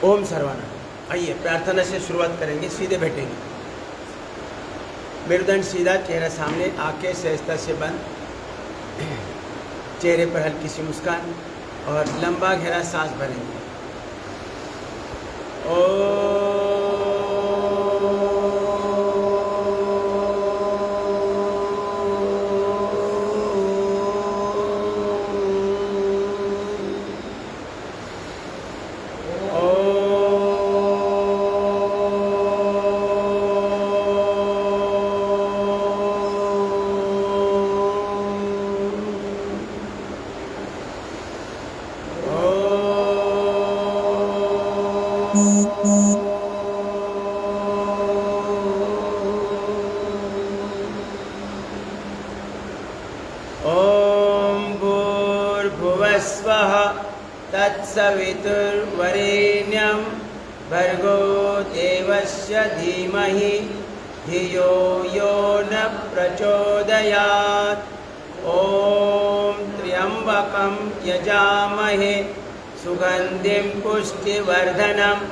ओम सर्वानंद। आइए प्रार्थना से शुरुआत करेंगे, सीधे बैठेंगे, मेरुदंड सीधा, चेहरा सामने, आंखें सहजता से बंद, चेहरे पर हल्की सी मुस्कान और लंबा गहरा सांस भरेंगे। भूर्भुवस्वः तत्सवितुर्वरेण्यं भर्गो देवस्य धीमहि धियो यो न प्रचोदयात्। ॐ त्र्यम्बकं यजामहे सुगन्धिं पुष्टिवर्धनम्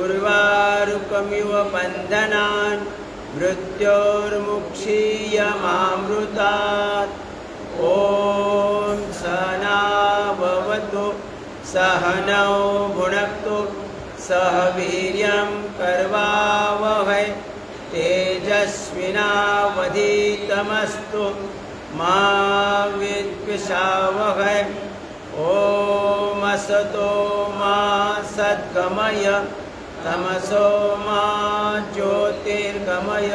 उर्वारुकमिव बन्धनान् मृत्योर्मुक्षीयमामृतात्। ॐ सहना भवतु सहनौ भुनक्तु सह वीर्यं करवावहै तेजस्विनावधीतमस्तु मा विद्विषावहै। ॐ असतो मा सद्गमय तमसो मा ज्योतिर्गमय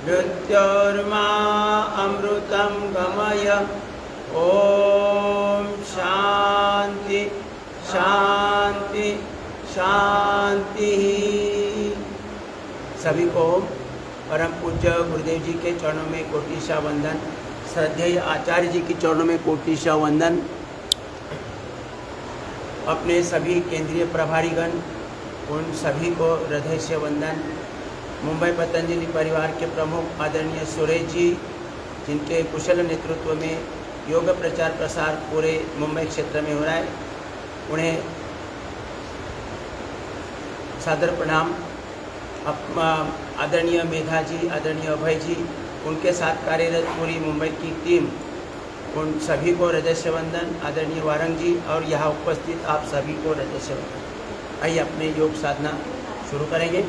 मृत्योर्मा अमृतं गमय। ॐ शांति शांति शांति। सभी को परम पूज्य गुरुदेव जी के चरणों में कोटिशा वंदन, श्रद्धेय आचार्य जी के चरणों में कोटिशा वंदन, अपने सभी केंद्रीय प्रभारीगण उन सभी को हृदय से वंदन। मुंबई पतंजलि परिवार के प्रमुख आदरणीय सुरेश जी, जिनके कुशल नेतृत्व में योग प्रचार प्रसार पूरे मुंबई क्षेत्र में हो रहा है, उन्हें सादर प्रणाम। आदरणीय मेधा जी, आदरणीय अभय जी, उनके साथ कार्यरत पूरी मुंबई की टीम, उन सभी को हृदय से वंदन। आदरणीय वारंग जी और यहाँ उपस्थित आप सभी को हृदय से वंदन। आइए अपने योग साधना शुरू करेंगे।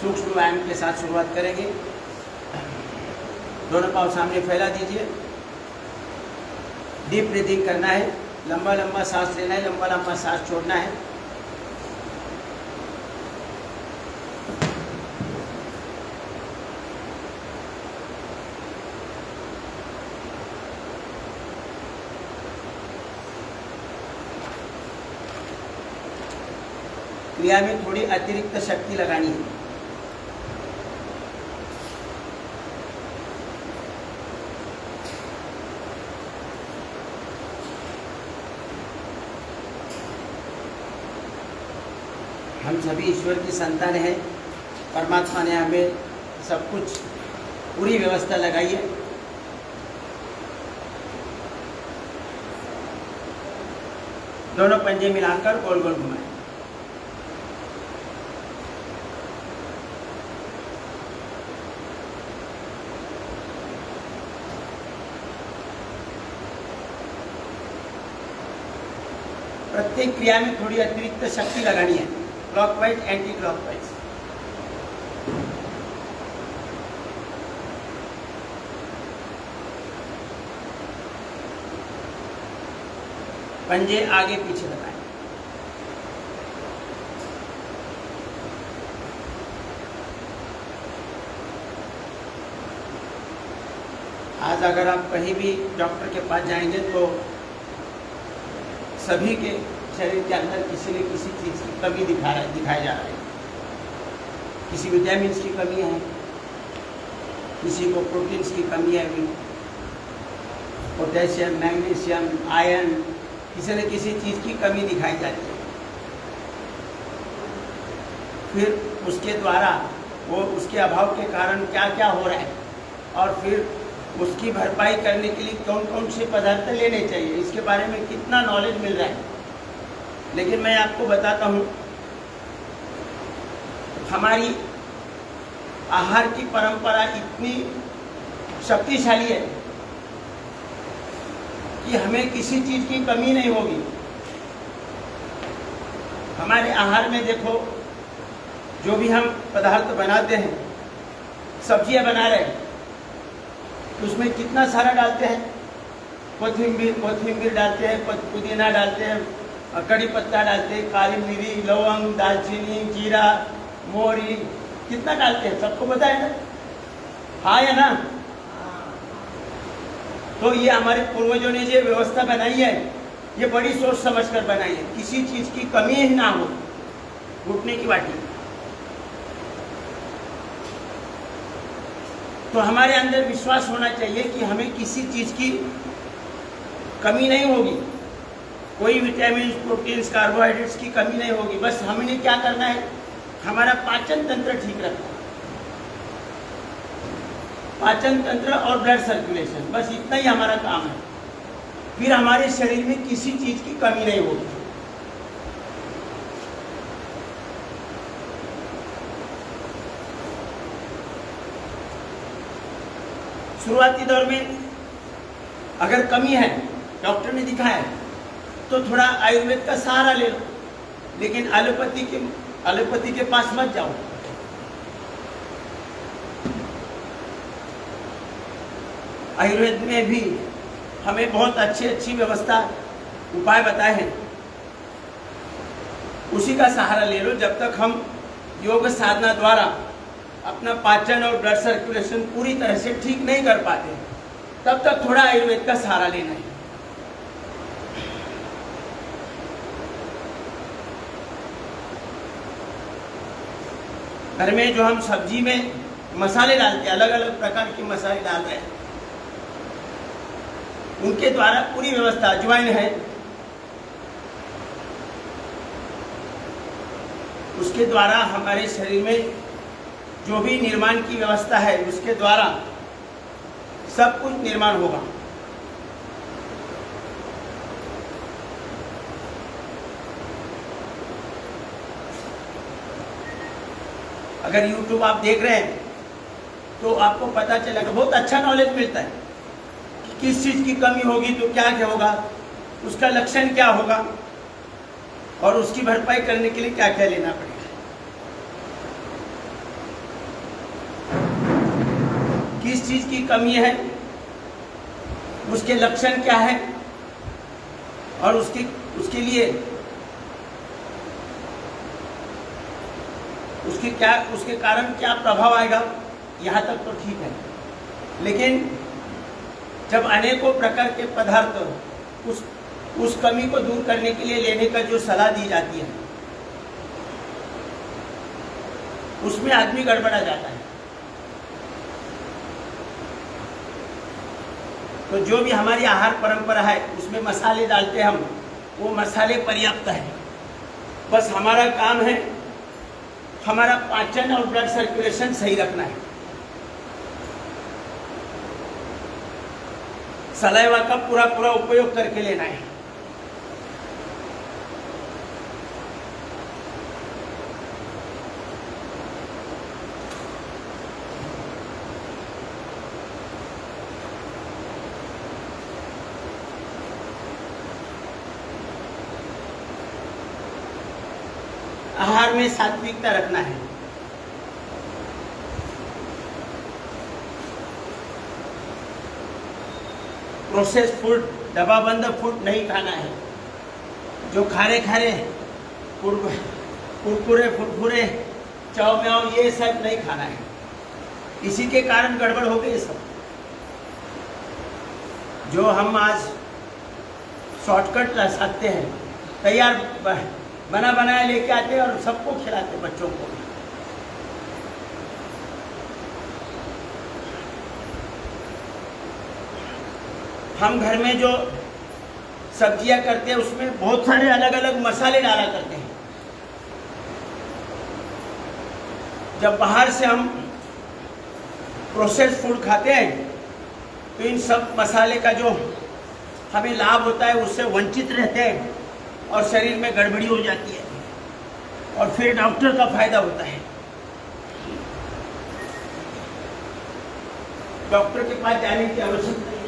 सूक्ष्म व्यायाम के साथ शुरुआत करेंगे। दोनों पाँव सामने फैला दीजिए। डीप ब्रीथिंग करना है, लंबा लंबा सांस लेना है, लंबा लंबा सांस छोड़ना है। क्रिया में थोड़ी अतिरिक्त शक्ति लगानी है। हम सभी ईश्वर की संतान हैं। परमात्मा ने हमें सब कुछ पूरी व्यवस्था लगाई है। दोनों पंजे मिलाकर गोल गोल घुमाएं। प्रत्येक क्रिया में थोड़ी अतिरिक्त शक्ति लगानी है, क्लॉकवाइज एंटी क्लॉकवाइज। पंजे आगे पीछे लगाएं। आज अगर आप कहीं भी डॉक्टर के पास जाएंगे तो सभी के शरीर के अंदर किसी न किसी चीज़ की कमी दिखाया जा रहा है। किसी विटामिन की कमी है, किसी को प्रोटीन्स की कमी है, पोटेशियम, मैग्नीशियम, आयरन, किसी न किसी चीज़ की कमी दिखाई जाती है। फिर उसके द्वारा वो उसके अभाव के कारण क्या क्या हो रहा है और फिर उसकी भरपाई करने के लिए कौन कौन से पदार्थ लेने चाहिए, इसके बारे में कितना नॉलेज मिल रहा है। लेकिन मैं आपको बताता हूँ, हमारी आहार की परंपरा इतनी शक्तिशाली है कि हमें किसी चीज़ की कमी नहीं होगी। हमारे आहार में देखो, जो भी हम पदार्थ बनाते हैं, सब्जियां बना रहे हैं, तो उसमें कितना सारा डालते हैं, कोथिंबीर डालते हैं, पुदीना डालते हैं, कड़ी पत्ता डालते हैं, काली मिरी, लौंग, दालचीनी, जीरा, मोहरी, कितना डालते हैं, सबको पता है ना? हाँ या ना? तो ये हमारे पूर्वजों ने जो व्यवस्था बनाई है, ये बड़ी सोच समझ कर बनाई है, किसी चीज की कमी ही ना हो। घुटने की बाटी। तो हमारे अंदर विश्वास होना चाहिए कि हमें किसी चीज की कमी नहीं होगी, कोई विटामिन, प्रोटीन्स, कार्बोहाइड्रेट्स की कमी नहीं होगी। बस हमने क्या करना है, हमारा पाचन तंत्र ठीक रखना, पाचन तंत्र और ब्लड सर्कुलेशन, बस इतना ही हमारा काम है। फिर हमारे शरीर में किसी चीज की कमी नहीं होगी। शुरुआती दौर में अगर कमी है, डॉक्टर ने दिखाया है, तो थोड़ा आयुर्वेद का सहारा ले लो, लेकिन एलोपैथी के पास मत जाओ। आयुर्वेद में भी हमें बहुत अच्छी व्यवस्था, उपाय बताए हैं, उसी का सहारा ले लो। जब तक हम योग साधना द्वारा अपना पाचन और ब्लड सर्कुलेशन पूरी तरह से ठीक नहीं कर पाते, तब तक थोड़ा आयुर्वेद का सहारा लेना है। घर में जो हम सब्जी में मसाले डालते हैं, अलग अलग प्रकार के मसाले डाल रहे हैं, उनके द्वारा पूरी व्यवस्था, अजवाइन है, उसके द्वारा हमारे शरीर में जो भी निर्माण की व्यवस्था है, उसके द्वारा सब कुछ निर्माण होगा। अगर YouTube आप देख रहे हैं तो आपको पता चलेगा, बहुत अच्छा नॉलेज मिलता है कि किस चीज की कमी होगी तो क्या क्या होगा, उसका लक्षण क्या होगा और उसकी भरपाई करने के लिए क्या क्या लेना पड़ेगा। किस चीज की कमी है, उसके लक्षण क्या है और उसके लिए उसके कारण क्या प्रभाव आएगा, यहाँ तक तो ठीक है। लेकिन जब अनेकों प्रकार के पदार्थ उस कमी को दूर करने के लिए लेने का जो सलाह दी जाती है, उसमें आदमी गड़बड़ा जाता है। तो जो भी हमारी आहार परंपरा है, उसमें मसाले डालते हैं हम, वो मसाले पर्याप्त है। बस हमारा काम है हमारा पाचन और ब्लड सर्कुलेशन सही रखना है। सलाइवा का पूरा उपयोग करके लेना है। आहार में सात्विकता रखना है। प्रोसेस फूड, डब्बाबंद फूड नहीं खाना है। जो खारे कुरकुरे फुरफुरे चाव म्याव ये सब नहीं खाना है। इसी के कारण गड़बड़ हो गई सब। जो हम आज शॉर्टकट रह सकते हैं, तैयार बना बनाया लेके आते हैं और सबको खिलाते, बच्चों को। हम घर में जो सब्जियां करते हैं उसमें बहुत सारे अलग अलग मसाले डाला करते हैं। जब बाहर से हम प्रोसेस्ड फूड खाते हैं तो इन सब मसाले का जो हमें लाभ होता है उससे वंचित रहते हैं और शरीर में गड़बड़ी हो जाती है और फिर डॉक्टर का फायदा होता है। डॉक्टर के पास जाने की आवश्यकता नहीं है।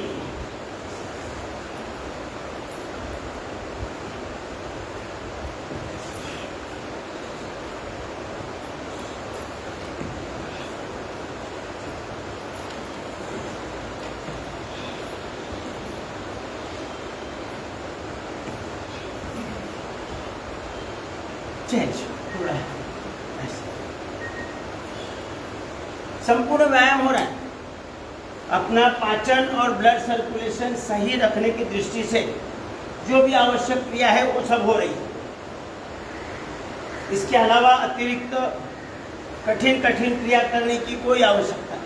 चेंज थोड़ा संपूर्ण व्यायाम हो रहा है। अपना पाचन और ब्लड सर्कुलेशन सही रखने की दृष्टि से जो भी आवश्यक क्रिया है वो सब हो रही है। इसके अलावा अतिरिक्त कठिन क्रिया करने की कोई आवश्यकता नहीं।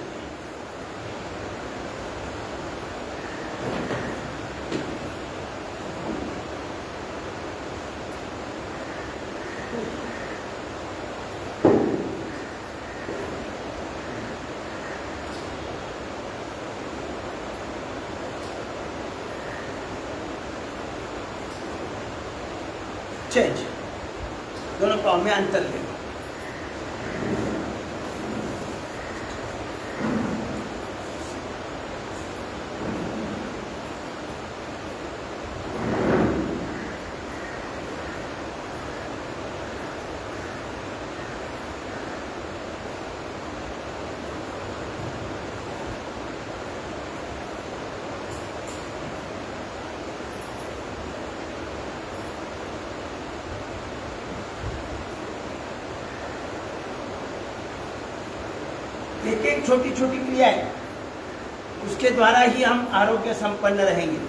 चेंज दोनों पाँव में अंतर लेना। एक एक छोटी क्रिया है, उसके द्वारा ही हम आरोग्य संपन्न रहेंगे।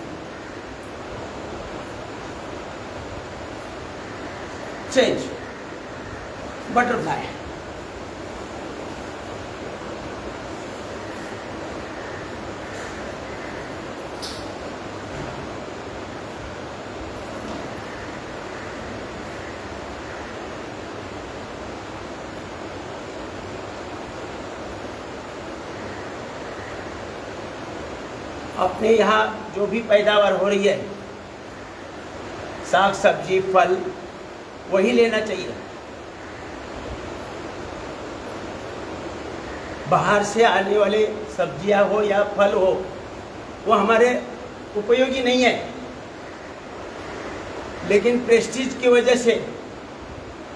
Change butterfly. अपने यहाँ जो भी पैदावार हो रही है, साग सब्जी फल, वही लेना चाहिए। बाहर से आने वाले सब्जियां हो या फल हो, वो हमारे उपयोगी नहीं है, लेकिन प्रेस्टीज की वजह से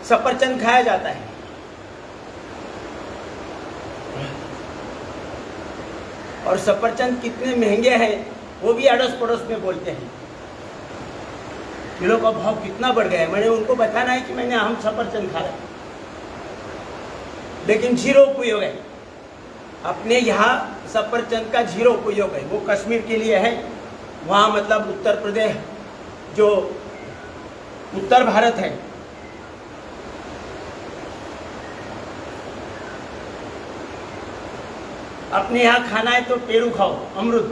सफरचंद खाया जाता है। और सफरचंद कितने महंगे हैं वो भी अड़ोस पड़ोस में बोलते हैं। किलो का भाव कितना बढ़ गया है। मैंने उनको बताना है कि मैंने हम सफरचंद खा रहे हैं, लेकिन जीरो उपयोग है। अपने यहाँ सफरचंद का जीरो उपयोग है। वो कश्मीर के लिए है, वहाँ मतलब उत्तर प्रदेश जो उत्तर भारत है, अपने यहाँ खाना है तो पेरू खाओ, अमरूद।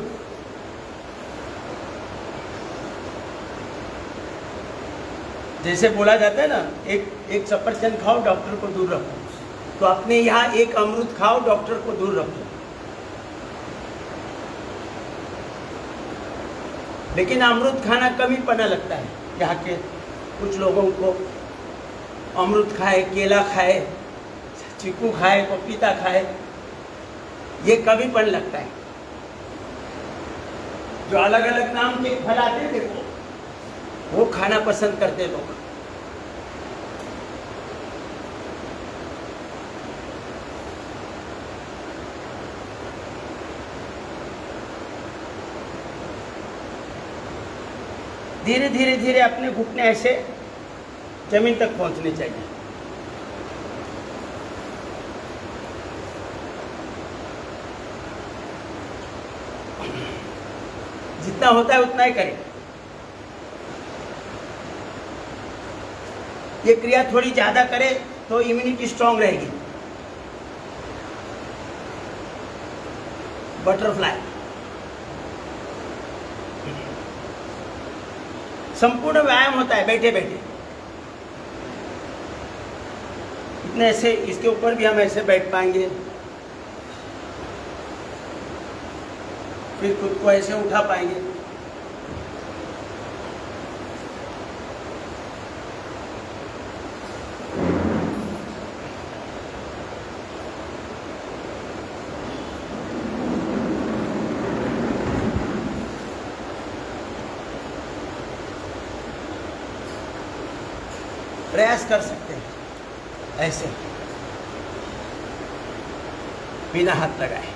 जैसे बोला जाता है ना, एक सफरचंद खाओ डॉक्टर को दूर रखो, तो अपने यहाँ एक अमरूद खाओ डॉक्टर को दूर रखो। लेकिन अमरूद खाना कम ही पना लगता है। यहाँ के कुछ लोगों को अमरूद खाए, केला खाए, चीकू खाए, पपीता खाए, ये कमीपन लगता है। जो अलग अलग नाम के फल आते थे वो खाना पसंद करते लोग। धीरे धीरे धीरे अपने घुटने ऐसे जमीन तक पहुंचने चाहिए। जितना होता है उतना ही करें। ये क्रिया थोड़ी ज्यादा करें तो इम्यूनिटी स्ट्रांग रहेगी। बटरफ्लाई संपूर्ण व्यायाम होता है बैठे बैठे। घुटने से इसके ऊपर भी हम ऐसे बैठ पाएंगे, फिर खुद को ऐसे उठा पाएंगे। प्रयास कर सकते हैं ऐसे बिना हाथ लगाए।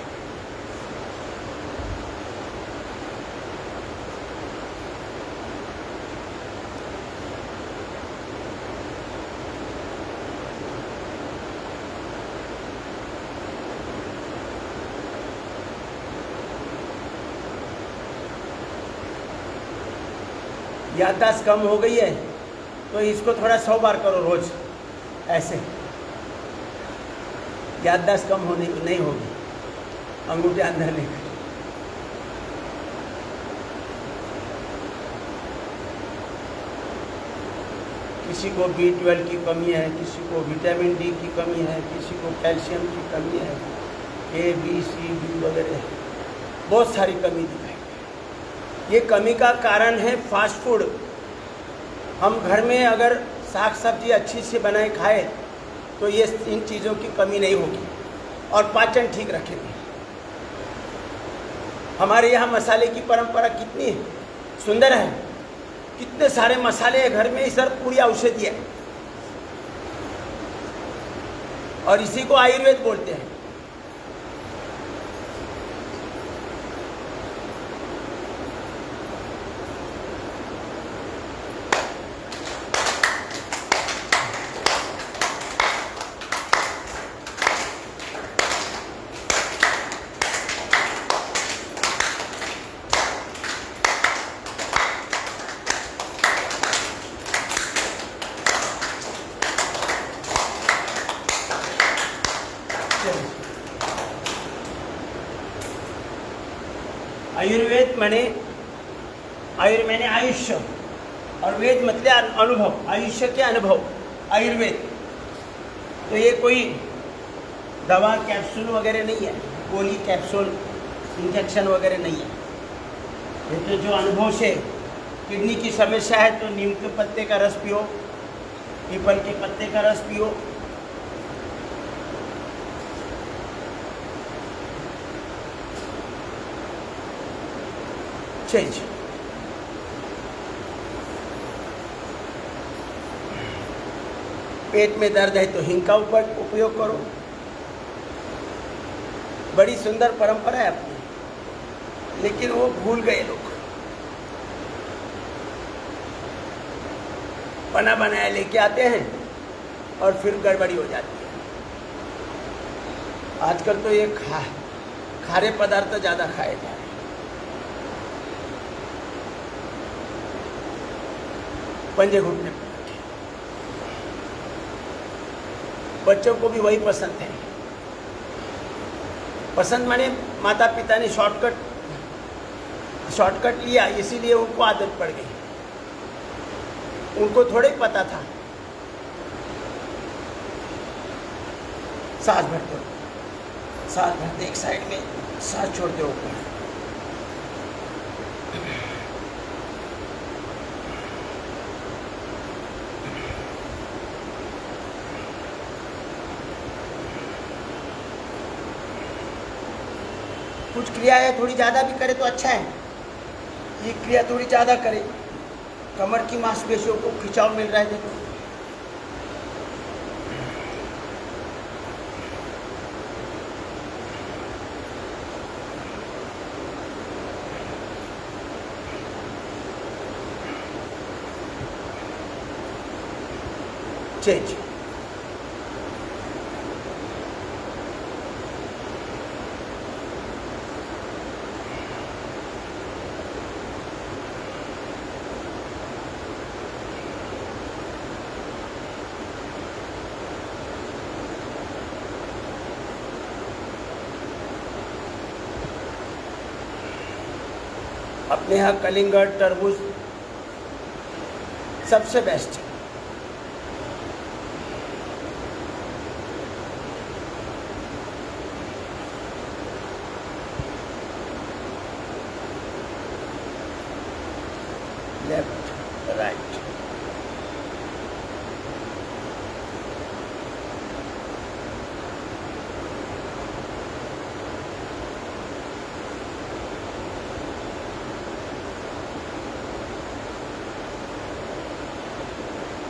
याददाश्त कम हो गई है तो इसको थोड़ा 100 बार करो रोज ऐसे, याददाश्त कम होने नहीं होगी। अंगूठे अंदर लेकर किसी को B12 की कमी है, किसी को विटामिन डी की कमी है, किसी को कैल्शियम की कमी है, A B C D वगैरह बहुत सारी कमी दिखाई। ये कमी का कारण है फास्ट फूड। हम घर में अगर साग सब्जी अच्छी से बनाए खाए तो ये इन चीज़ों की कमी नहीं होगी और पाचन ठीक रखेंगे। हमारे यहाँ मसाले की परंपरा कितनी सुंदर है, कितने सारे मसाले हैं घर में, सर पूरी औषधि है और इसी को आयुर्वेद बोलते हैं। आयुर्वेद मैंने आयुष्य और वेद मतलब अनुभव, आयुष्य के अनुभव आयुर्वेद। तो ये कोई दवा कैप्सूल वगैरह नहीं है, गोली कैप्सूल इंजेक्शन वगैरह नहीं है। ये तो जो अनुभव से किडनी की समस्या है तो नीम के पत्ते का रस पियो, पीपल के पत्ते का रस पियो। चेंज पेट में दर्द है तो हिंग का उपयोग करो। बड़ी सुंदर परंपरा है अपनी, लेकिन वो भूल गए लोग। बना बनाया लेके आते हैं और फिर गड़बड़ी हो जाती है। आजकल तो ये खारे पदार्थ ज़्यादा खाए जा रहे हैं। पंजे घुटने पर रखे। बच्चों को भी वही पसंद है। पसंद माने माता पिता ने शॉर्टकट लिया, इसीलिए उनको आदत पड़ गई। उनको थोड़े ही पता था। सांस भरते एक साइड में, सांस छोड़ते ऊपर। कुछ क्रियाएं थोड़ी ज़्यादा भी करे तो अच्छा है। ये क्रिया थोड़ी ज़्यादा करे, कमर की मांसपेशियों को खिंचाव मिल रहा है। देखो चेंज। अपने यहाँ कलिंगड़, तरबूज सबसे बेस्ट है। राइट।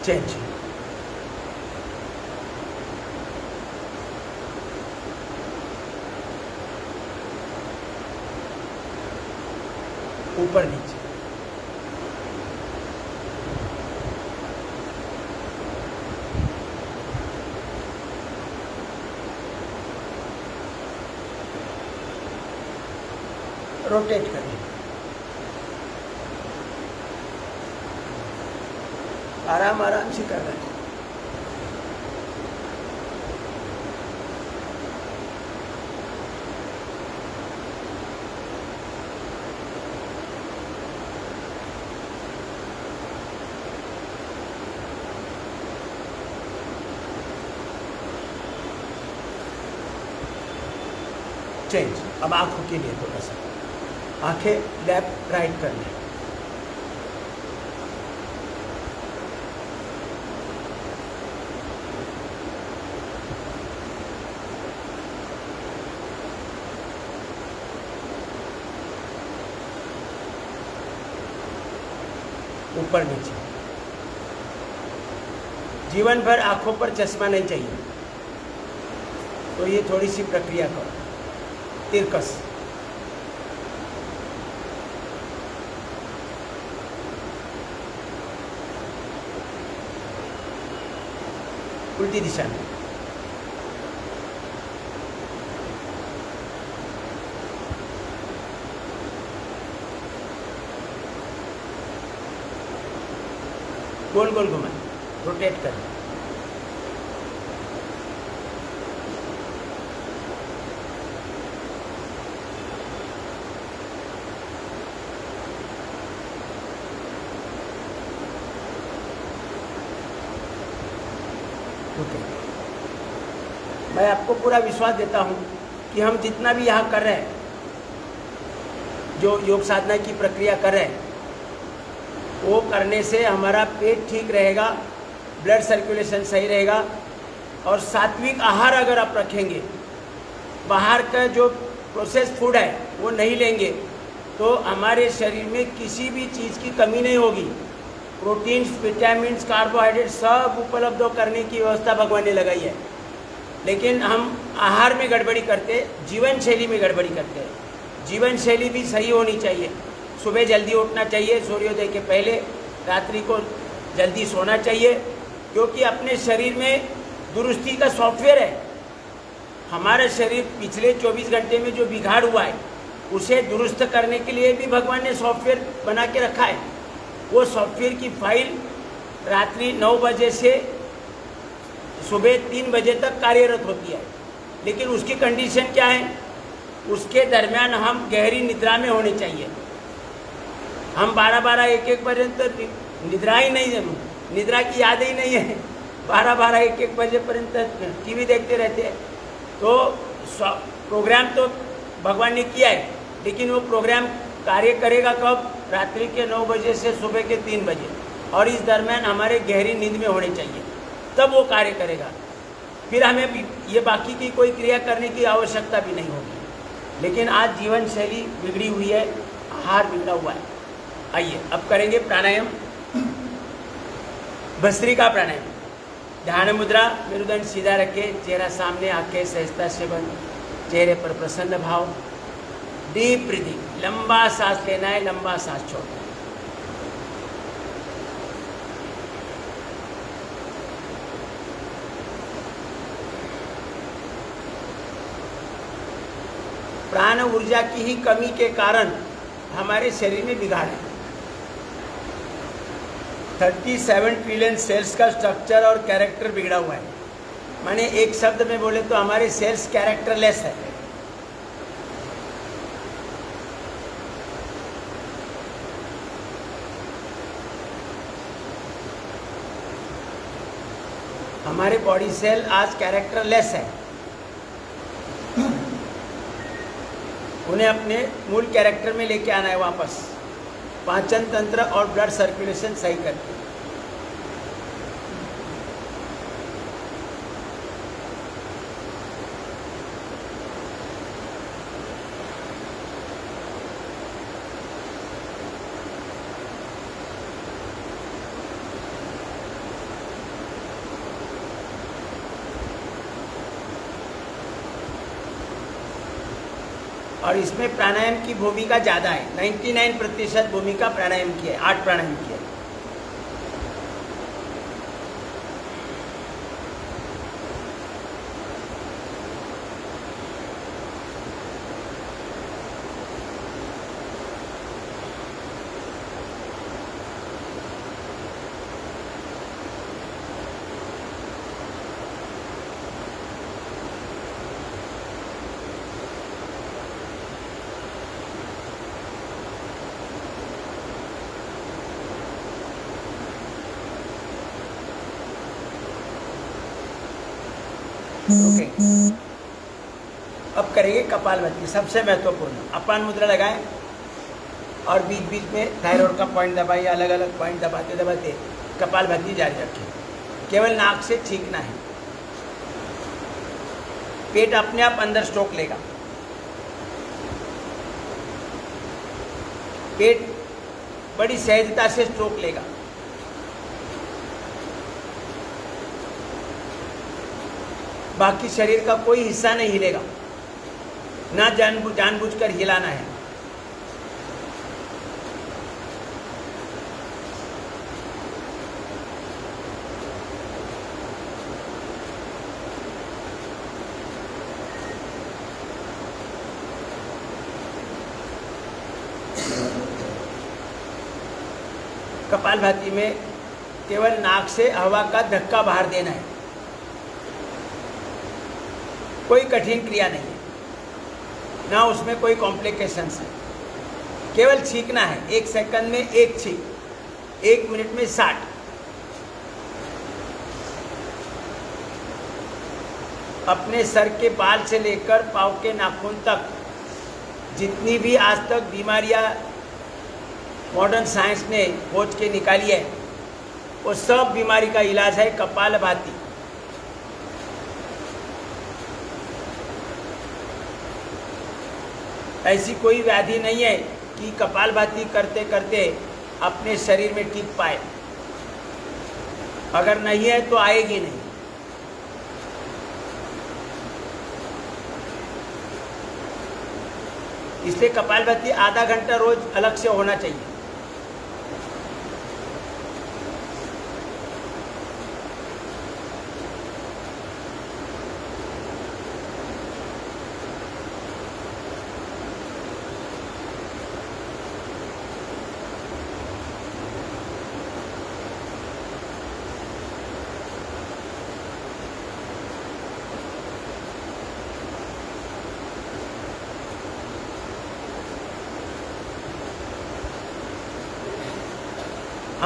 चेंज। ऊपर नीचे। रोटेट करें। आराम आराम से कर रहे हैं। चेंज। अब आंखों के लिए थोड़ा सा, आंखें लेफ्ट राइट कर लें। ऊपर नीचे। जीवन भर आंखों पर चश्मा नहीं चाहिए, तो ये थोड़ी सी प्रक्रिया करो। तिरकस। उल्टी दिशा में। गोल गोल घुमाएं, रोटेट करें। ओके। मैं आपको पूरा विश्वास देता हूं कि हम जितना भी यहाँ कर रहे हैं, जो योग साधना की प्रक्रिया कर रहे हैं, वो करने से हमारा पेट ठीक रहेगा, ब्लड सर्कुलेशन सही रहेगा, और सात्विक आहार अगर आप रखेंगे, बाहर का जो प्रोसेस फूड है वो नहीं लेंगे, तो हमारे शरीर में किसी भी चीज़ की कमी नहीं होगी। प्रोटीन्स, विटामिन्स, कार्बोहाइड्रेट सब उपलब्ध करने की व्यवस्था भगवान ने लगाई है। लेकिन हम आहार में गड़बड़ी करते, जीवन शैली में गड़बड़ी करते हैं। जीवन शैली भी सही होनी चाहिए। सुबह जल्दी उठना चाहिए, सूर्योदय के पहले। रात्रि को जल्दी सोना चाहिए, क्योंकि अपने शरीर में दुरुस्ती का सॉफ्टवेयर है। हमारा शरीर पिछले 24 घंटे में जो बिगाड़ हुआ है, उसे दुरुस्त करने के लिए भी भगवान ने सॉफ्टवेयर बना के रखा है। वो सॉफ्टवेयर की फाइल रात्रि 9 बजे से सुबह 3 बजे तक कार्यरत होती है। लेकिन उसकी कंडीशन क्या है? उसके दरमियान हम गहरी निद्रा में होने चाहिए। हम 12-12, 1-1 पर्यंत निद्रा ही नहीं है, निद्रा की याद ही नहीं है। 12-12, 1-1 बजे पर्यंत टीवी देखते रहते हैं। तो प्रोग्राम तो भगवान ने किया है, लेकिन वो प्रोग्राम कार्य करेगा कब? रात्रि के 9 बजे से सुबह के 3 बजे, और इस दरमियान हमारे गहरी नींद में होने चाहिए, तब वो कार्य करेगा। फिर हमें ये बाकी की कोई क्रिया करने की आवश्यकता भी नहीं होगी। लेकिन आज जीवन शैली बिगड़ी हुई है, आहार बिगड़ा हुआ है। आइए अब करेंगे प्राणायाम, भस्त्रिका प्राणायाम। ध्यान मुद्रा, मेरुदंड सीधा रखे, चेहरा सामने, आंखें सहजता से बंद, चेहरे पर प्रसन्न भाव। डीप ब्रीदिंग, लंबा सांस लेना है, लंबा सांस छोड़ना है। प्राण ऊर्जा की ही कमी के कारण हमारे शरीर में बिगाड़ है। 37 ट्रिलियन सेल्स का स्ट्रक्चर और कैरेक्टर बिगड़ा हुआ है। माने एक शब्द में बोले तो हमारे सेल्स कैरेक्टरलेस है। हमारे बॉडी सेल आज कैरेक्टरलेस है। उन्हें अपने मूल कैरेक्टर में लेके आना है वापस। पाचन तंत्र और ब्लड सर्कुलेशन सही करती है। और इसमें प्राणायाम की भूमिका ज़्यादा है, 99% भूमिका प्राणायाम की है, 8 प्राणायाम की है। ओके, अब करेंगे कपालभाति, सबसे महत्वपूर्ण। अपान मुद्रा लगाएं और बीच बीच में थायराइड का पॉइंट दबाइए, अलग अलग पॉइंट दबाते दबाते कपालभाति जारी रखें। केवल नाक से छींकना है। पेट अपने आप अंदर स्ट्रोक लेगा। पेट बड़ी सहजता से स्ट्रोक लेगा। बाकी शरीर का कोई हिस्सा नहीं हिलेगा, ना जानबूझकर हिलाना है। कपालभाति में केवल नाक से हवा का धक्का बाहर देना है, कोई कठिन क्रिया नहीं है, ना उसमें कोई कॉम्प्लिकेशंस है। केवल छींकना है, 1 सेकंड में 1 छींक, 1 मिनट में 60। अपने सर के बाल से लेकर पाँव के नाखून तक जितनी भी आज तक बीमारियां मॉडर्न साइंस ने खोज के निकाली है, वो सब बीमारी का इलाज है कपालभाति। ऐसी कोई व्याधि नहीं है कि कपालभाति करते करते अपने शरीर में टिक पाए। अगर नहीं है तो आएगी नहीं। इसलिए कपालभाति आधा घंटा रोज अलग से होना चाहिए।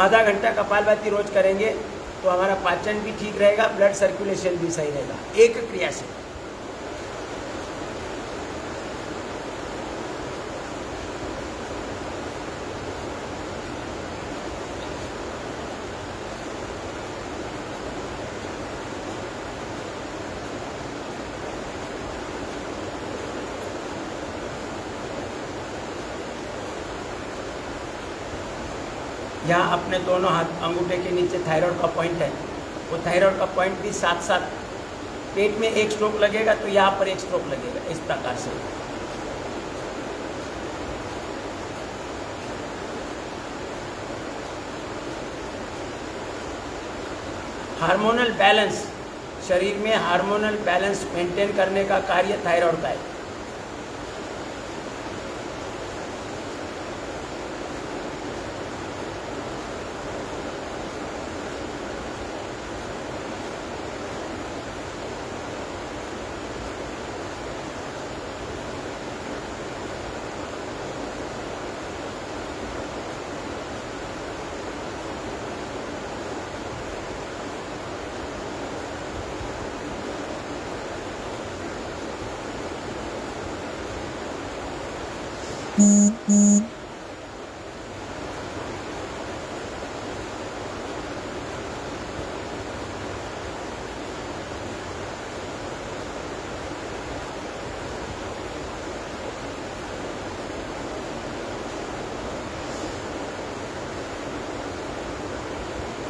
आधा घंटा कपालभाति रोज करेंगे तो हमारा पाचन भी ठीक रहेगा, ब्लड सर्कुलेशन भी सही रहेगा, एक क्रिया से। यहाँ अपने दोनों हाथ अंगूठे के नीचे थायराइड का पॉइंट है, वो थायराइड का पॉइंट भी साथ साथ पेट में एक स्ट्रोक लगेगा तो यहाँ पर एक स्ट्रोक लगेगा, इस प्रकार से। हार्मोनल बैलेंस, शरीर में हार्मोनल बैलेंस मेंटेन करने का कार्य थायराइड का है।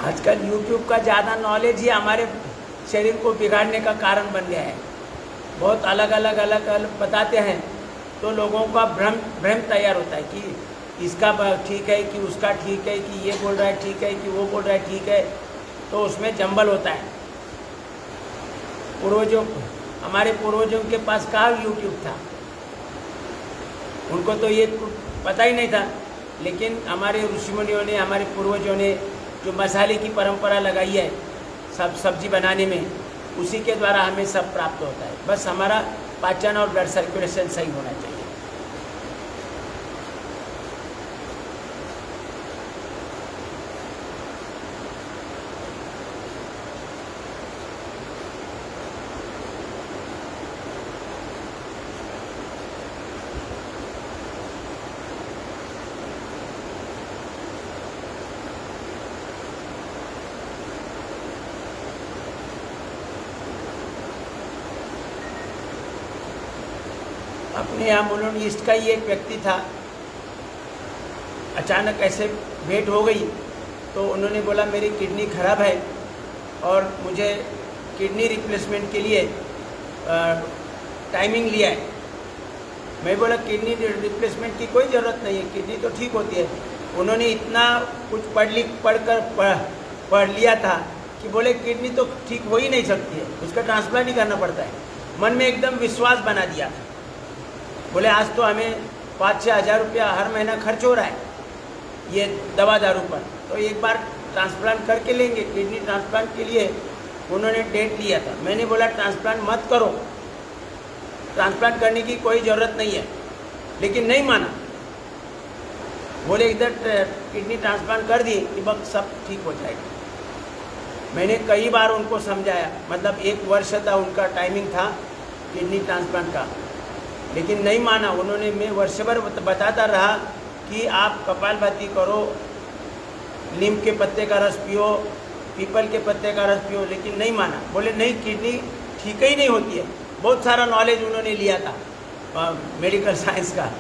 आजकल यूट्यूब का ज़्यादा नॉलेज ही हमारे शरीर को बिगाड़ने का कारण बन गया है। बहुत अलग अलग बताते हैं तो लोगों का भ्रम तैयार होता है कि इसका ठीक है कि उसका ठीक है, कि ये बोल रहा है ठीक है कि वो बोल रहा है ठीक है, तो उसमें जंबल होता है। हमारे पूर्वजों के पास कहाँ यूट्यूब था, उनको तो ये पता ही नहीं था। लेकिन हमारे ऋषि मुनियों ने, हमारे पूर्वजों ने जो मसाले की परंपरा लगाई है सब सब्जी बनाने में, उसी के द्वारा हमें सब प्राप्त होता है। बस हमारा पाचन और ब्लड सर्कुलेशन सही होना चाहिए। अपने यहाँ मुलुंड ईस्ट का ही एक व्यक्ति था, अचानक ऐसे भेंट हो गई तो उन्होंने बोला मेरी किडनी खराब है और मुझे किडनी रिप्लेसमेंट के लिए टाइमिंग लिया है। मैं बोला किडनी रिप्लेसमेंट की कोई ज़रूरत नहीं है, किडनी तो ठीक होती है। उन्होंने इतना कुछ पढ़ लिया था कि बोले किडनी तो ठीक हो ही नहीं सकती है, उसका ट्रांसप्लांट ही करना पड़ता है। मन में एकदम विश्वास बना दिया था। बोले आज तो हमें 5-6 हज़ार रुपया हर महीना खर्च हो रहा है ये दवा दारू पर, तो एक बार ट्रांसप्लांट करके लेंगे। किडनी ट्रांसप्लांट के लिए उन्होंने डेट लिया था। मैंने बोला ट्रांसप्लांट मत करो, ट्रांसप्लांट करने की कोई ज़रूरत नहीं है, लेकिन नहीं माना। बोले इधर किडनी ट्रांसप्लांट कर दी कि बस सब ठीक हो जाएगा। मैंने कई बार उनको समझाया, मतलब 1 वर्ष था उनका टाइमिंग था किडनी ट्रांसप्लांट का, लेकिन नहीं माना उन्होंने। मैं वर्ष भर बताता रहा कि आप कपालभाति करो, नीम के पत्ते का रस पियो, पीपल के पत्ते का रस पियो, लेकिन नहीं माना। बोले नहीं, किडनी ठीक ही नहीं होती है। बहुत सारा नॉलेज उन्होंने लिया था मेडिकल साइंस का,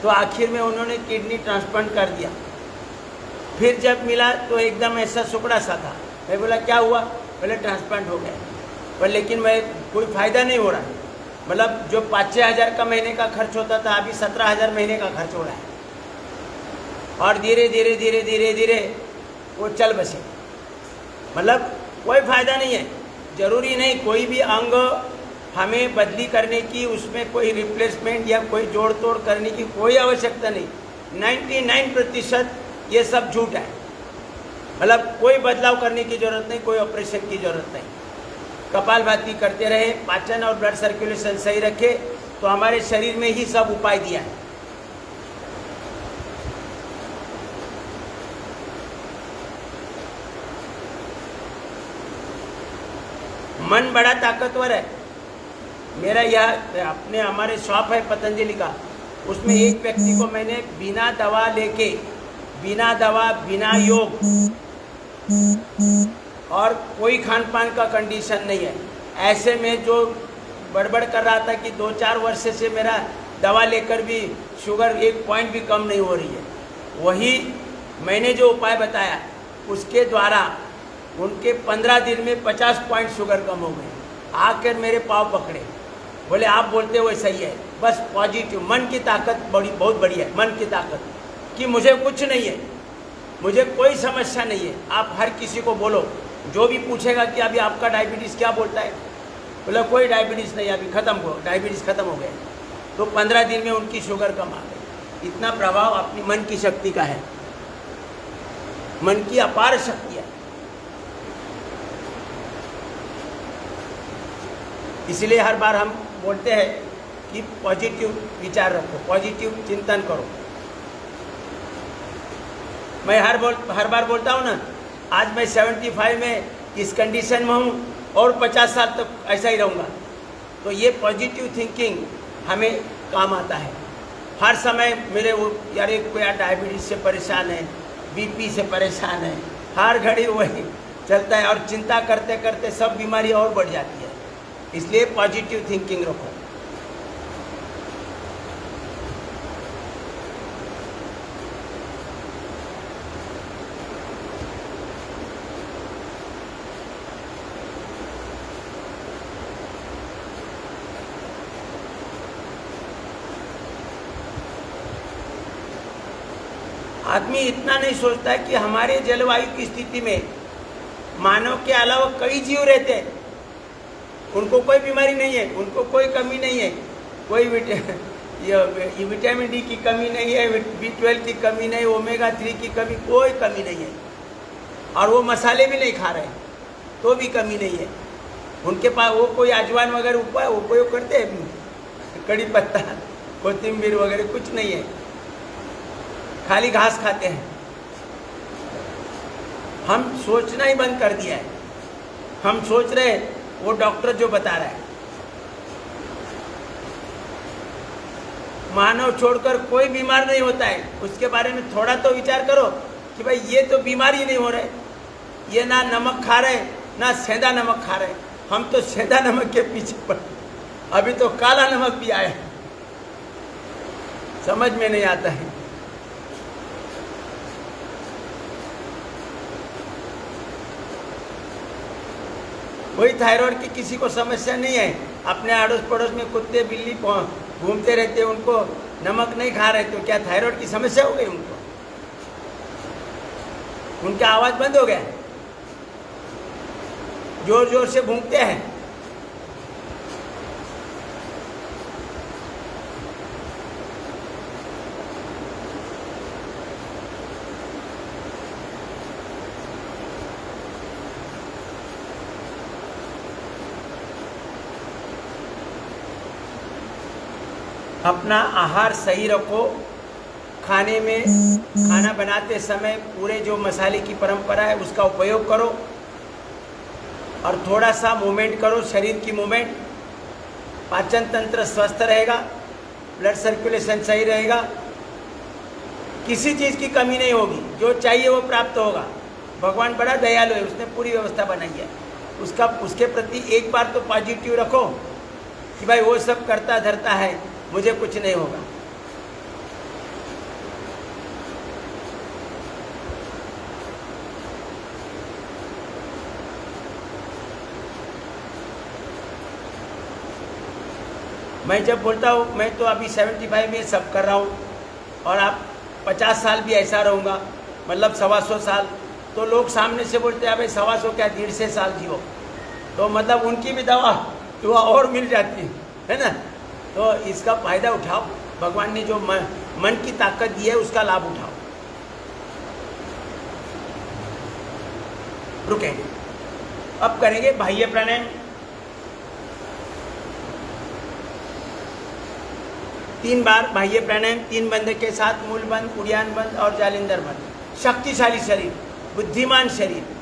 तो आखिर में उन्होंने किडनी ट्रांसप्लांट कर दिया। फिर जब मिला तो एकदम ऐसा सुकड़ा सा था। मैं बोला क्या हुआ? बोले ट्रांसप्लांट हो गया, पर लेकिन मैं कोई फ़ायदा नहीं हो रहा है। मतलब जो 5-6 हज़ार का महीने का खर्च होता था, अभी 17,000 महीने का खर्च हो रहा है। और धीरे धीरे वो चल बसे। मतलब कोई फ़ायदा नहीं है। ज़रूरी नहीं कोई भी अंग हमें बदली करने की, उसमें कोई रिप्लेसमेंट या कोई जोड़ तोड़ करने की कोई आवश्यकता नहीं। 99% ये सब झूठ है। मतलब कोई बदलाव करने की ज़रूरत नहीं, कोई ऑपरेशन की ज़रूरत नहीं। कपालभाति करते रहे, पाचन और ब्लड सर्कुलेशन सही रखे, तो हमारे शरीर में ही सब उपाय दिया है। मन बड़ा ताकतवर है। मेरा यह अपने हमारे शॉप है पतंजलि का, उसमें एक व्यक्ति को मैंने बिना दवा लेके, बिना दवा, बिना योग और कोई खान पान का कंडीशन नहीं है, ऐसे में जो बड़बड़ कर रहा था कि 2-4 वर्ष से मेरा दवा लेकर भी शुगर 1 पॉइंट भी कम नहीं हो रही है, वही मैंने जो उपाय बताया उसके द्वारा उनके 15 दिन में 50 पॉइंट शुगर कम हो गए। आकर मेरे पाँव पकड़े, बोले आप बोलते हो सही है, बस पॉजिटिव, मन की ताकत बहुत बड़ी है। मन की ताकत कि मुझे कुछ नहीं है, मुझे कोई समस्या नहीं है। आप हर किसी को बोलो, जो भी पूछेगा कि अभी आपका डायबिटीज़ क्या बोलता है, बोला कोई डायबिटीज़ नहीं, अभी ख़त्म हो, डायबिटीज़ ख़त्म हो गया। तो 15 दिन में उनकी शुगर कम आ गई। इतना प्रभाव अपनी मन की शक्ति का है, मन की अपार शक्ति है। इसलिए हर बार हम बोलते हैं कि पॉजिटिव विचार रखो, पॉजिटिव चिंतन करो। मैं हर बार बोलता हूँ ना, आज मैं 75 में इस कंडीशन में हूँ और 50 साल तक ऐसा ही रहूँगा। तो ये पॉजिटिव थिंकिंग हमें काम आता है। हर समय मेरे वो यार कोई डायबिटीज़ से परेशान है, बीपी से परेशान है, हर घड़ी वही चलता है, और चिंता करते करते सब बीमारी और बढ़ जाती है। इसलिए पॉजिटिव थिंकिंग रखो। आदमी इतना नहीं सोचता है कि हमारे जलवायु की स्थिति में मानव के अलावा कई जीव रहते हैं, उनको कोई बीमारी नहीं है, उनको कोई कमी नहीं है, कोई विटामिन डी की कमी नहीं है, B12 की कमी नहीं, ओमेगा 3 की कमी, कोई कमी नहीं है। और वो मसाले भी नहीं खा रहे तो भी कमी नहीं है उनके पास। वो कोई अजवाइन वगैरह उपयोग करते हैं, कड़ी पत्ता, कोथिंबीर वगैरह कुछ नहीं है, खाली घास खाते हैं। हम सोचना ही बंद कर दिया है। हम सोच रहे वो डॉक्टर जो बता रहा है, मानव छोड़कर कोई बीमार नहीं होता है, उसके बारे में थोड़ा तो विचार करो कि भाई ये तो बीमार ही नहीं हो रहे, ये ना नमक खा रहे ना सेंधा नमक खा रहे। हम तो सेंधा नमक के पीछे पड़े, अभी तो काला नमक भी आया, समझ में नहीं आता है। वही थायराइड की किसी को समस्या नहीं है, अपने अड़ोस पड़ोस में कुत्ते बिल्ली घूमते रहते, उनको नमक नहीं खा रहे तो क्या थायराइड की समस्या हो गई उनको? उनका आवाज बंद हो गया, जोर जोर से भूंकते हैं। अपना आहार सही रखो, खाने में खाना बनाते समय पूरे जो मसाले की परंपरा है उसका उपयोग करो, और थोड़ा सा मूवमेंट करो, शरीर की मूवमेंट। पाचन तंत्र स्वस्थ रहेगा, ब्लड सर्कुलेशन सही रहेगा, किसी चीज़ की कमी नहीं होगी, जो चाहिए वो प्राप्त होगा। भगवान बड़ा दयालु है, उसने पूरी व्यवस्था बनाई है। उसके प्रति एक बार तो पॉजिटिव रखो कि भाई वो सब करता धरता है, मुझे कुछ नहीं होगा। मैं जब बोलता हूँ मैं तो अभी 75 में सब कर रहा हूँ और आप 50 साल भी ऐसा रहूँगा, मतलब 125 साल, तो लोग सामने से बोलते हैं भाई 125 क्या 150 साल जियो, तो मतलब उनकी भी दवा और मिल जाती है ना। तो इसका फ़ायदा उठाओ, भगवान ने जो मन की ताकत दी है उसका लाभ उठाओ। रुकेंगे, अब करेंगे बाह्य प्राणायाम। 3 बार बाह्य प्राणायाम, 3 बंद के साथ, मूल बंद, उड़ियान बंद और जालिंदर बंद। शक्तिशाली शरीर, बुद्धिमान शरीर।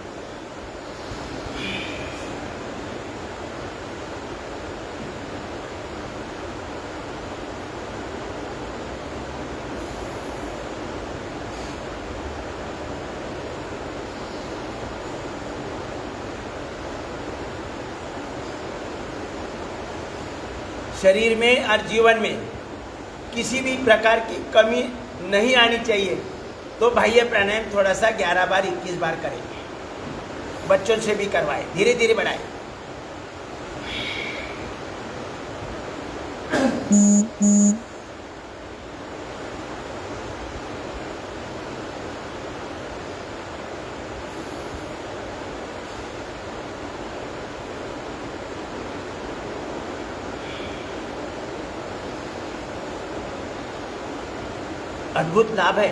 शरीर में और जीवन में किसी भी प्रकार की कमी नहीं आनी चाहिए, तो बाह्य प्राणायाम थोड़ा सा 11 बार 21 बार करें। बच्चों से भी करवाएं, धीरे धीरे बढ़ाएं। अद्भुत लाभ है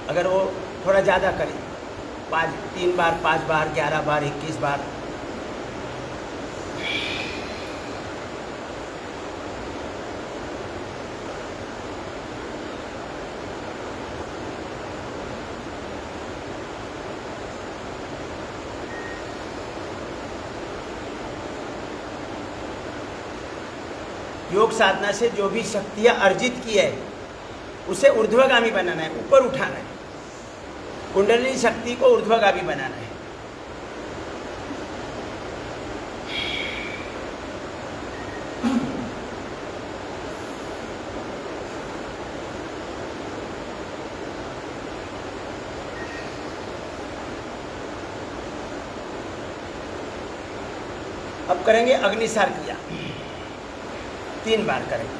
अगर वो थोड़ा ज़्यादा करें, 3 बार 5 बार 11 बार 21 बार। योग साधना से जो भी शक्तियाँ अर्जित की है उसे ऊर्ध्वगामी बनाना है, ऊपर उठाना है। कुंडलिनी शक्ति को ऊर्ध्वगामी बनाना है। अब करेंगे अग्निसार क्रिया, 3 बार करेंगे।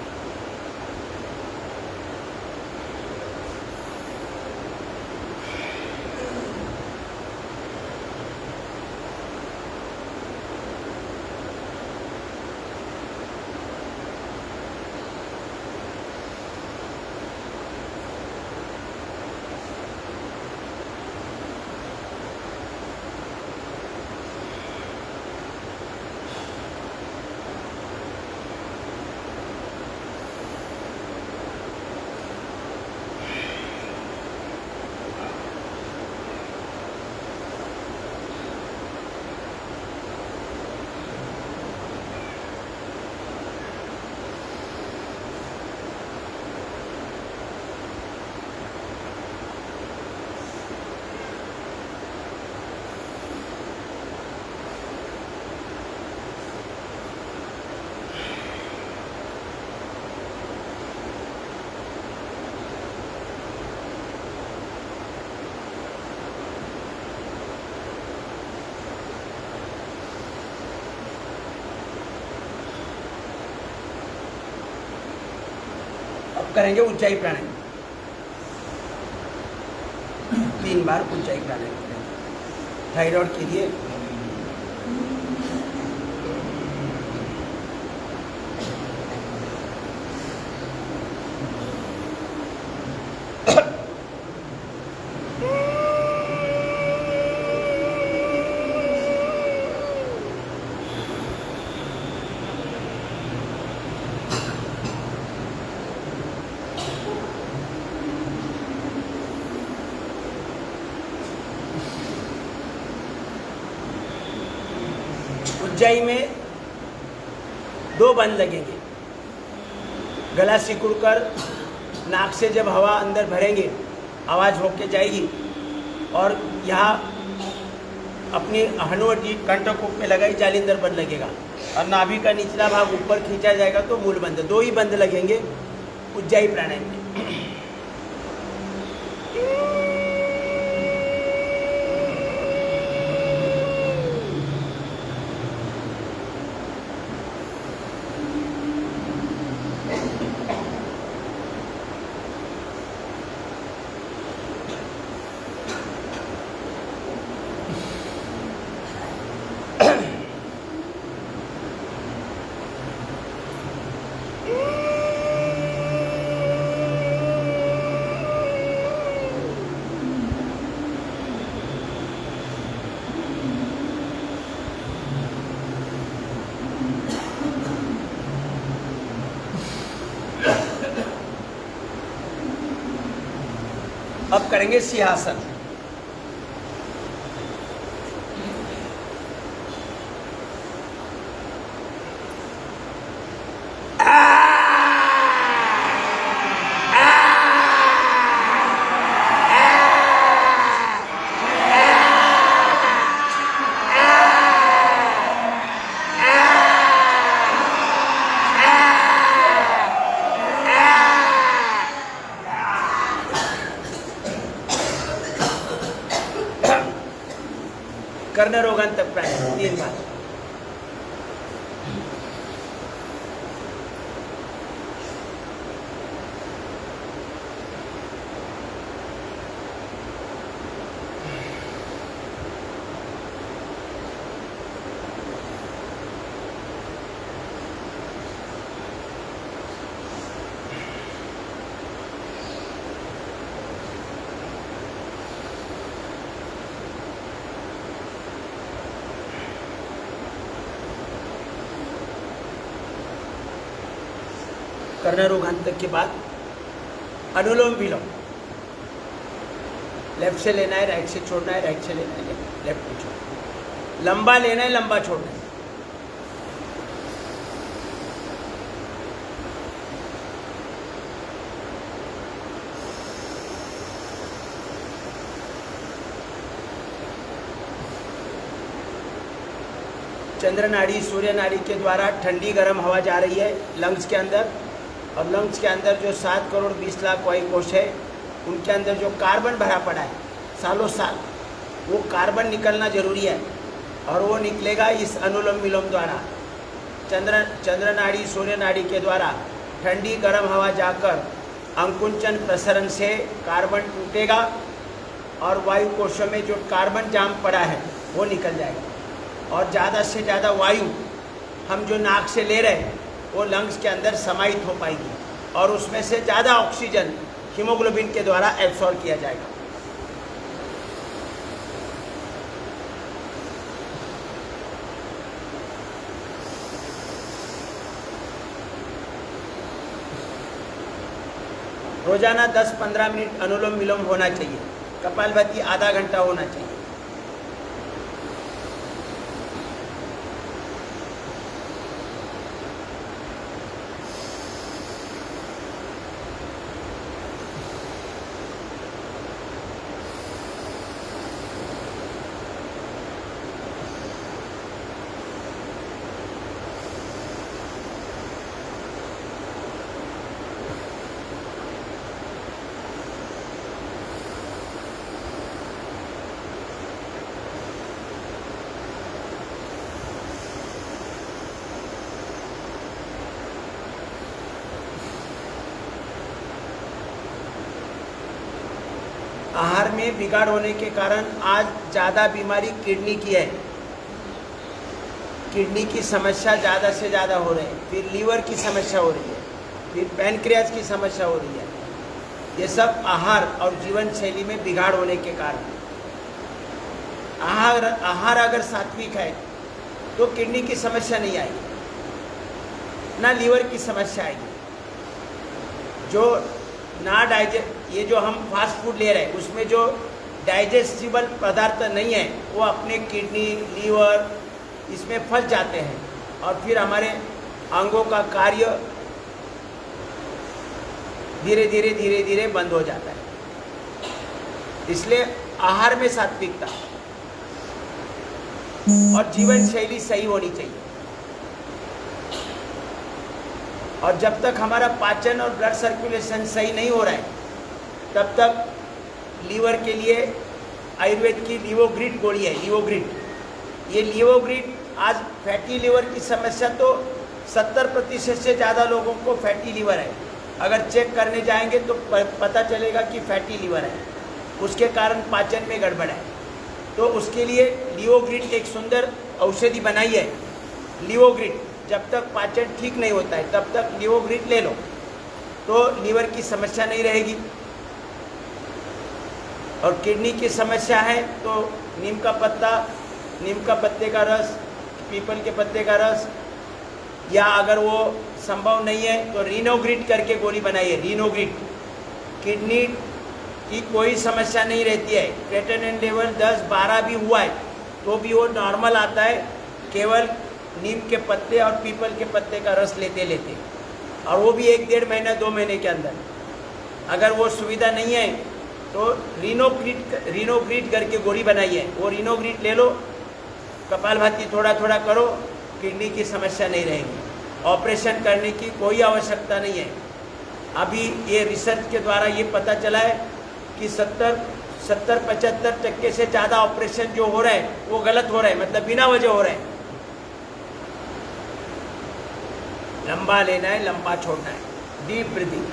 करेंगे उज्जाई प्राणायाम, 3 बार उज्जाई प्राणायाम करेंगे थायराइड के लिए। उज्जाई में 2 बंद लगेंगे। गला सिकुड़कर नाक से जब हवा अंदर भरेंगे आवाज़ होके जाएगी और यहाँ अपनी हनुवटी कंठकूप में लगाई जालिंदर बंद लगेगा और नाभि का निचला भाग ऊपर खींचा जाएगा तो मूल बंद। 2 ही बंद लगेंगे उज्जाई प्राणायाम में। अब करेंगे सिंहासन। कर्ण रोगांतक प्राणायाम 3 बार। कर्ण रोगांतक के बाद अनुलोम विलोम। लेफ्ट से लेना है, राइट से छोड़ना है, राइट से लेना है, लेफ्ट में छोड़ना। लंबा लेना है, लंबा छोड़ना है। चंद्र नाड़ी सूर्य नाड़ी के द्वारा ठंडी गर्म हवा जा रही है लंग्स के अंदर, और लंग्स के अंदर जो 7 करोड़ 20 लाख वायु कोश है उनके अंदर जो कार्बन भरा पड़ा है सालों साल, वो कार्बन निकलना जरूरी है और वो निकलेगा इस अनुलोम विलोम द्वारा। चंद्र नाड़ी सूर्य नाड़ी के द्वारा ठंडी गर्म हवा जाकर अंकुंचन प्रसरण से कार्बन टूटेगा और वायु कोशों में जो कार्बन जाम पड़ा है वो निकल जाएगा और ज़्यादा से ज़्यादा वायु हम जो नाक से ले रहे हैं वो लंग्स के अंदर समाहित हो पाएगी और उसमें से ज़्यादा ऑक्सीजन हीमोग्लोबिन के द्वारा एब्सॉर्ब किया जाएगा। रोजाना 10-15 मिनट अनुलोम विलोम होना चाहिए। कपालभाति आधा घंटा होना चाहिए। आहार में बिगाड़ होने के कारण आज ज़्यादा बीमारी किडनी की है। किडनी की समस्या ज़्यादा से ज़्यादा हो रही है, फिर लीवर की समस्या हो रही है, फिर पैनक्रियाज की समस्या हो रही है। ये सब आहार और जीवन शैली में बिगाड़ होने के कारण। आहार अगर सात्विक है तो किडनी की समस्या नहीं आएगी, ना लीवर की समस्या आएगी। जो ना ये जो हम फास्ट फूड ले रहे हैं उसमें जो डाइजेस्टिबल पदार्थ नहीं है वो अपने किडनी लीवर इसमें फंस जाते हैं और फिर हमारे अंगों का कार्य धीरे धीरे बंद हो जाता है। इसलिए आहार में सात्विकता और जीवन शैली सही होनी चाहिए। और जब तक हमारा पाचन और ब्लड सर्कुलेशन सही नहीं हो रहा है तब तक लीवर के लिए आयुर्वेद की लिवोग्रिड गोली है, लिवोग्रिड। ये लिवोग्रिड आज फैटी लीवर की समस्या तो 70% से ज़्यादा लोगों को फैटी लीवर है। अगर चेक करने जाएंगे तो पता चलेगा कि फैटी लीवर है, उसके कारण पाचन में गड़बड़ है। तो उसके लिए लिवोग्रिड एक सुंदर औषधि बनाई है। लिवोग्रिड जब तक पाचन ठीक नहीं होता है तब तक लिवोग्रिड ले लो तो लीवर की समस्या नहीं रहेगी। और किडनी की समस्या है तो नीम का पत्ते का रस, पीपल के पत्ते का रस, या अगर वो संभव नहीं है तो रीनोग्रिड करके गोली बनाइए। रीनोग्रिड किडनी की कोई समस्या नहीं रहती है। क्रेटिनिन लेवल 10-12 भी हुआ है तो भी वो नॉर्मल आता है, केवल नीम के पत्ते और पीपल के पत्ते का रस लेते और वो भी 1-1.5 महीना 2 महीने के अंदर। अगर वो सुविधा नहीं है तो रीनोग्रिड करके गोली बनाइए। वो रीनोग्रिड ले लो, कपालभाति थोड़ा थोड़ा करो, किडनी की समस्या नहीं रहेगी। ऑपरेशन करने की कोई आवश्यकता नहीं है। अभी ये रिसर्च के द्वारा ये पता चला है कि 70-75% से ज़्यादा ऑपरेशन जो हो रहा है वो गलत हो रहा है, मतलब बिना वजह हो रहा है। लंबा लेना है, लंबा छोड़ना है। Deep breathing.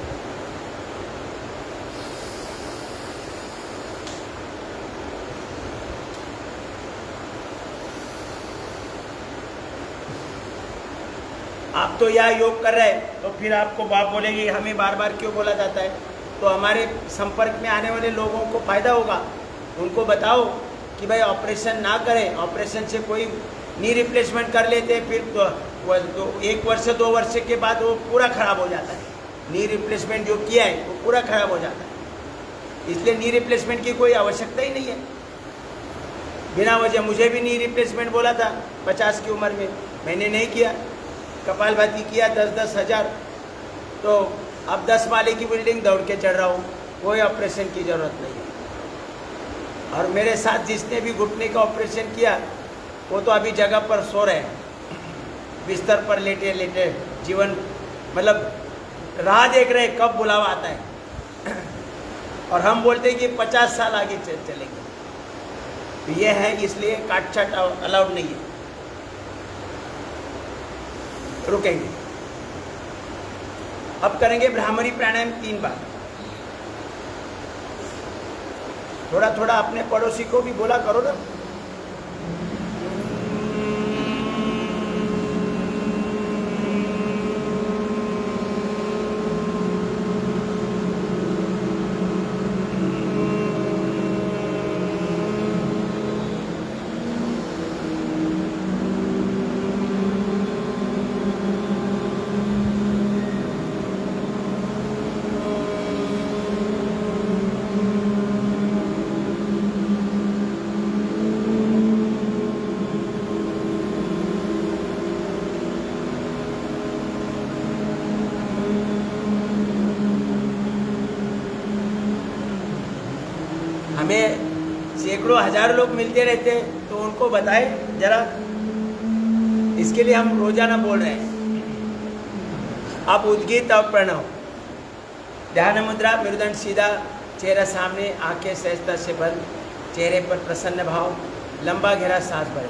आप तो यह योग कर रहे हैं तो फिर आपको बाप बोलेंगे हमें बार बार क्यों बोला जाता है। तो हमारे संपर्क में आने वाले लोगों को फायदा होगा। उनको बताओ कि भाई ऑपरेशन ना करें, ऑपरेशन से कोई नी रिप्लेसमेंट कर लेते फिर तो 1 वर्ष 2 वर्ष के बाद वो पूरा खराब हो जाता है। नी रिप्लेसमेंट जो किया है वो पूरा खराब हो जाता है। इसलिए नी रिप्लेसमेंट की कोई आवश्यकता ही नहीं है। बिना वजह मुझे भी नी रिप्लेसमेंट बोला था 50 की उम्र में, मैंने नहीं किया। कपालभाति किया 10-10 हज़ार, तो अब 10 माले की बिल्डिंग दौड़ के चढ़ रहा हूँ। कोई ऑपरेशन की ज़रूरत नहीं है। और मेरे साथ जिसने भी घुटने का ऑपरेशन किया वो तो अभी जगह पर सो रहे हैं, बिस्तर पर लेटे लेटे जीवन मतलब राह देख रहे कब बुलावा आता है। और हम बोलते हैं कि 50 साल आगे चलेंगे। तो ये है, इसलिए काटछाट अलाउड नहीं है। रुकेंगे। अब करेंगे भ्रामरी प्राणायाम 3 बार। थोड़ा थोड़ा अपने पड़ोसी को भी बोला करो ना। हमें सैकड़ों हज़ार लोग मिलते रहते हैं तो उनको बताएं जरा। इसके लिए हम रोजाना बोल रहे हैं। आप उद्गीत और प्रणव, ध्यान मुद्रा, मेरुदंड सीधा, चेहरा सामने, आंखें सहजता से बंद, चेहरे पर प्रसन्न भाव, लंबा गहरा सांस भरें।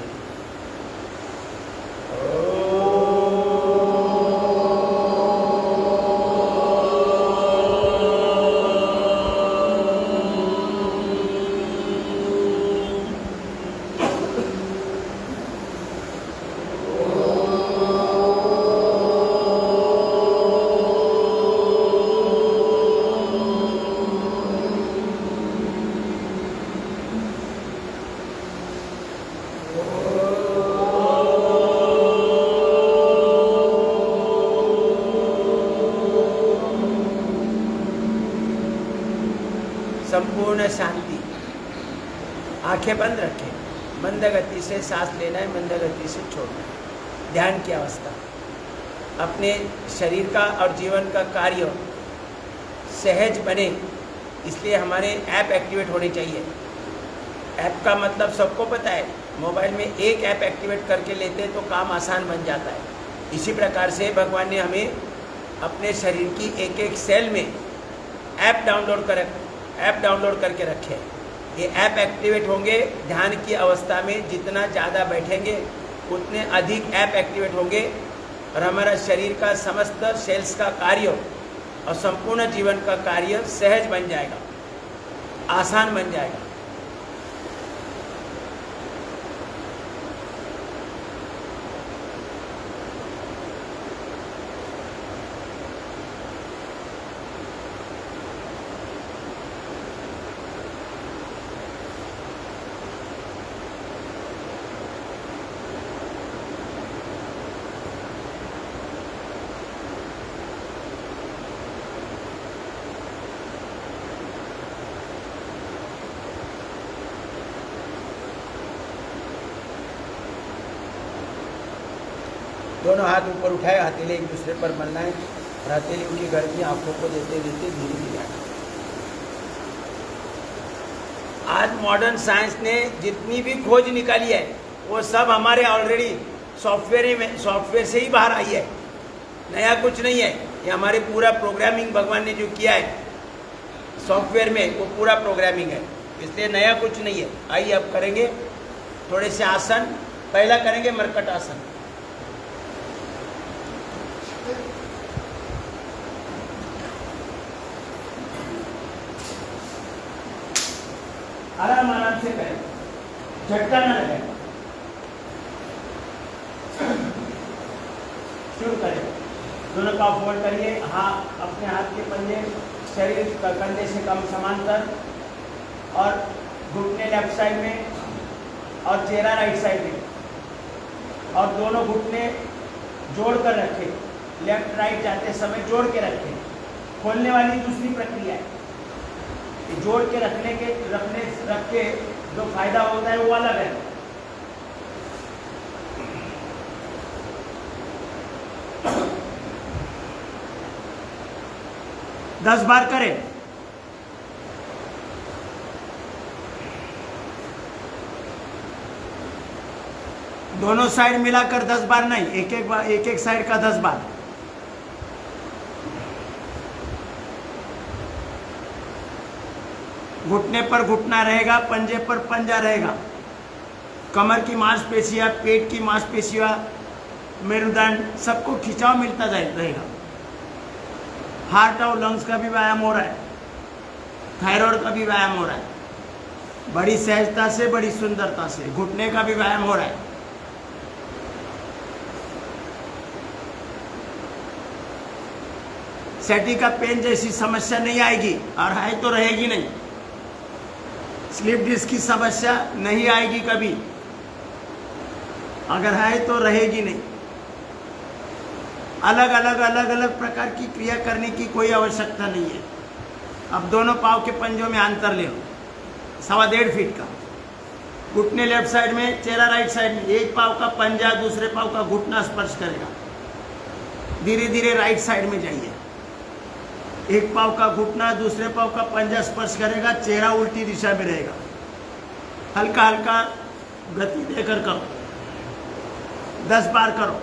संपूर्ण शांति। आंखें बंद रखें, मंद गति से सांस लेना है, मंद गति से छोड़ना है। ध्यान की अवस्था, अपने शरीर का और जीवन का कार्य सहज बने, इसलिए हमारे ऐप एक्टिवेट होने चाहिए। ऐप का मतलब सबको पता है, मोबाइल में एक ऐप एक्टिवेट करके लेते हैं तो काम आसान बन जाता है। इसी प्रकार से भगवान ने हमें अपने शरीर की एक एक सेल में ऐप डाउनलोड करके रखे। ये ऐप एक्टिवेट होंगे ध्यान की अवस्था में, जितना ज़्यादा बैठेंगे उतने अधिक ऐप एक्टिवेट होंगे और हमारा शरीर का समस्त सेल्स का कार्य और संपूर्ण जीवन का कार्य सहज बन जाएगा, आसान बन जाएगा। दोनों हाथ ऊपर उठाए, हथेली एक दूसरे पर मलना है और हथेली उनकी गर्मी आंखों को देते देते धीरे धीरे आना। आज मॉडर्न साइंस ने जितनी भी खोज निकाली है वो सब हमारे ऑलरेडी सॉफ्टवेयर से ही बाहर आई है। नया कुछ नहीं है, ये हमारे पूरा प्रोग्रामिंग भगवान ने जो किया है सॉफ्टवेयर में, वो पूरा प्रोग्रामिंग है, इसलिए नया कुछ नहीं है। आइए अब करेंगे थोड़े से आसन। पहला करेंगे मरकट आसन। आराम आराम से करें, झटका ना लगे। शुरू करें। दोनों का फोल्ड करिए, अपने हाथ के पंजे शरीर का कंधे से कम समांतर और घुटने लेफ्ट साइड में और चेहरा राइट साइड में और दोनों घुटने जोड़ कर रखें। लेफ्ट राइट जाते समय जोड़ के रखें। खोलने वाली दूसरी प्रक्रिया है, जोड़ के रख के जो फायदा होता है वो अलग है। दस बार करें। दोनों साइड मिलाकर 10 बार नहीं, एक एक साइड का 10 बार। घुटने पर घुटना रहेगा, पंजे पर पंजा रहेगा। कमर की मांसपेशियां, पेट की मांसपेशियां, मेरुदंड सबको खिंचाव मिलता रहेगा। हार्ट और लंग्स का भी व्यायाम हो रहा है, थायराइड का भी व्यायाम हो रहा है। बड़ी सहजता से, बड़ी सुंदरता से घुटने का भी व्यायाम हो रहा है। सैटिका पेन जैसी समस्या नहीं आएगी और है तो रहेगी नहीं। स्लिप डिस्क की समस्या नहीं आएगी कभी, अगर है तो रहेगी नहीं। अलग अलग प्रकार की क्रिया करने की कोई आवश्यकता नहीं है। अब दोनों पाँव के पंजों में अंतर ले लो, 1.25 फीट का। घुटने लेफ्ट साइड में, चेहरा राइट साइड में। एक पाँव का पंजा दूसरे पाँव का घुटना स्पर्श करेगा। धीरे धीरे राइट साइड में जाइए। एक पाँव का घुटना दूसरे पाँव का पंजा स्पर्श करेगा, चेहरा उल्टी दिशा में रहेगा। हल्का हल्का गति देकर करो, 10 बार करो।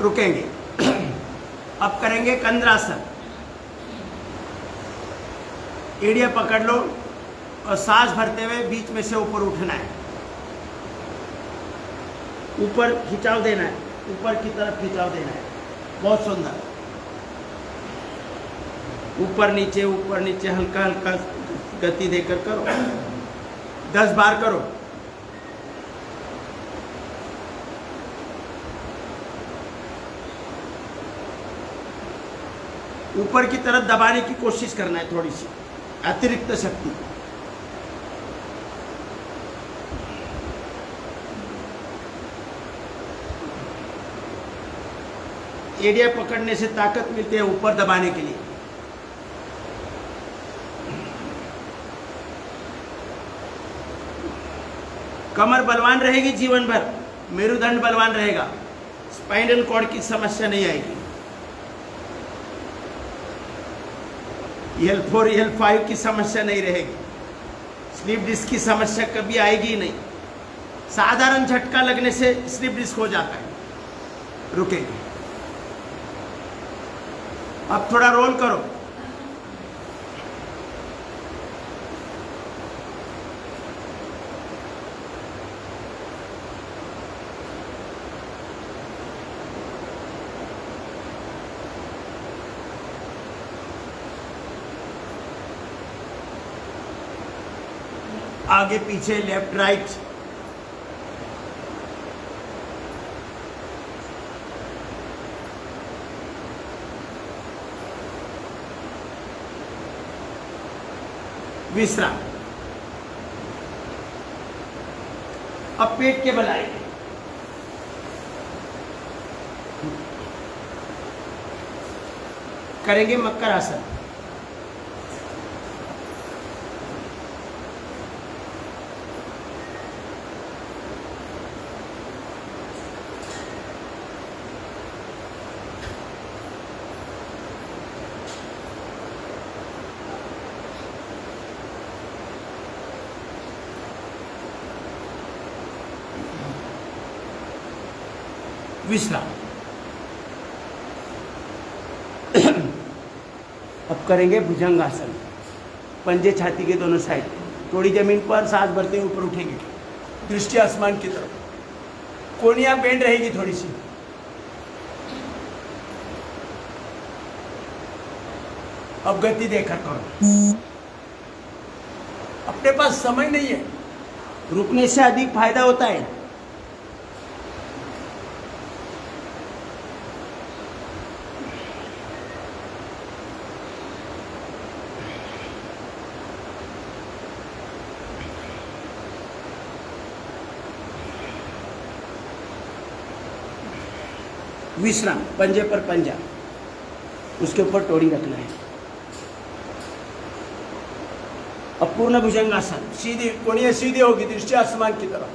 रुकेंगे। अब करेंगे कंद्रासन। एड़िया पकड़ लो और सांस भरते हुए बीच में से ऊपर उठना है, ऊपर खिंचाव देना है, ऊपर की तरफ खिंचाव देना है। बहुत सुंदर। ऊपर नीचे हल्का हल्का गति देकर करो। 10 बार करो। ऊपर की तरफ दबाने की कोशिश करना है, थोड़ी सी अतिरिक्त शक्ति। एरिया पकड़ने से ताकत मिलती है ऊपर दबाने के लिए। कमर बलवान रहेगी जीवन भर, मेरुदंड बलवान रहेगा, स्पाइनल कॉर्ड की समस्या नहीं आएगी, L4 L5 की समस्या नहीं रहेगी, स्लिप डिस्क की समस्या कभी आएगी ही नहीं। साधारण झटका लगने से स्लिप डिस्क हो जाता है, रुकेगी। अब थोड़ा रोल करो। आगे पीछे, लेफ्ट राइट। विश्राम। अब पेट के बल आएंगे। करेंगे मकर आसन। विश्राम। अब करेंगे भुजंगासन। पंजे छाती के दोनों साइड, थोड़ी जमीन पर, सांस भरते हुए ऊपर उठेंगे, दृष्टि आसमान की तरफ। कोनिया बेंड रहेगी थोड़ी सी। अब गति देखकर करो। अपने पास समय नहीं है, रुकने से अधिक फायदा होता है। विश्राम। पंजे पर पंजा, उसके ऊपर टोड़ी रखना है। अब पूर्ण भुजंगासन। सीधी कोनिया सीधी होगी, दृष्टि आसमान की तरफ।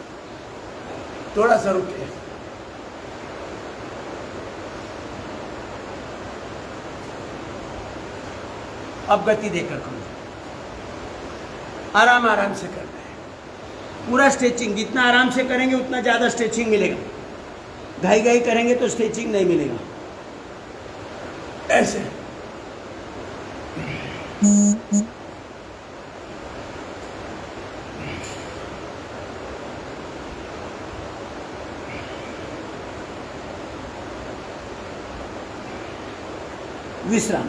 थोड़ा सा रुके। अब गति देकर करो। आराम आराम से करना है। पूरा स्ट्रेचिंग, जितना आराम से करेंगे उतना ज्यादा स्ट्रेचिंग मिलेगा। घाई घाई करेंगे तो स्ट्रेचिंग नहीं मिलेगा। ऐसे विश्राम।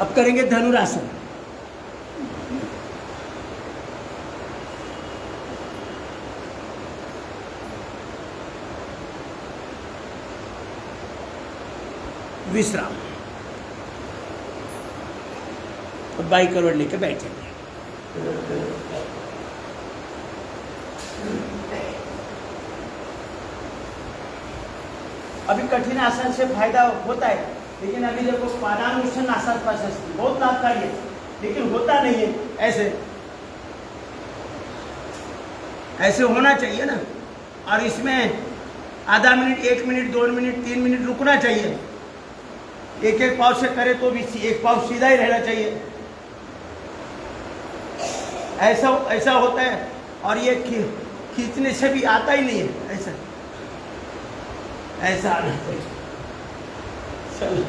अब करेंगे धनुरासन। विश्राम। अब बाई करवट लेके बैठेंगे। अभी कठिन आसन से फायदा होता है, लेकिन अभी देखो पादानुसन आसन प्रशस्ति बहुत लाभकारी है, लेकिन होता नहीं है। ऐसे ऐसे होना चाहिए ना। और इसमें आधा मिनट, 1 मिनट, 2 मिनट, 3 मिनट रुकना चाहिए। एक एक पाव से करे तो भी एक पाव सीधा ही रहना चाहिए। ऐसा ऐसा होता है। और ये खींचने से भी आता ही नहीं है। ऐसा ऐसा आना चाहिए। चलो,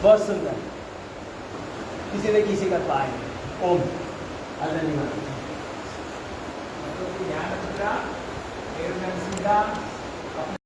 बहुत सुंदर। किसी न किसी का पाए। ओम धन्यवाद। ध्यान रखना।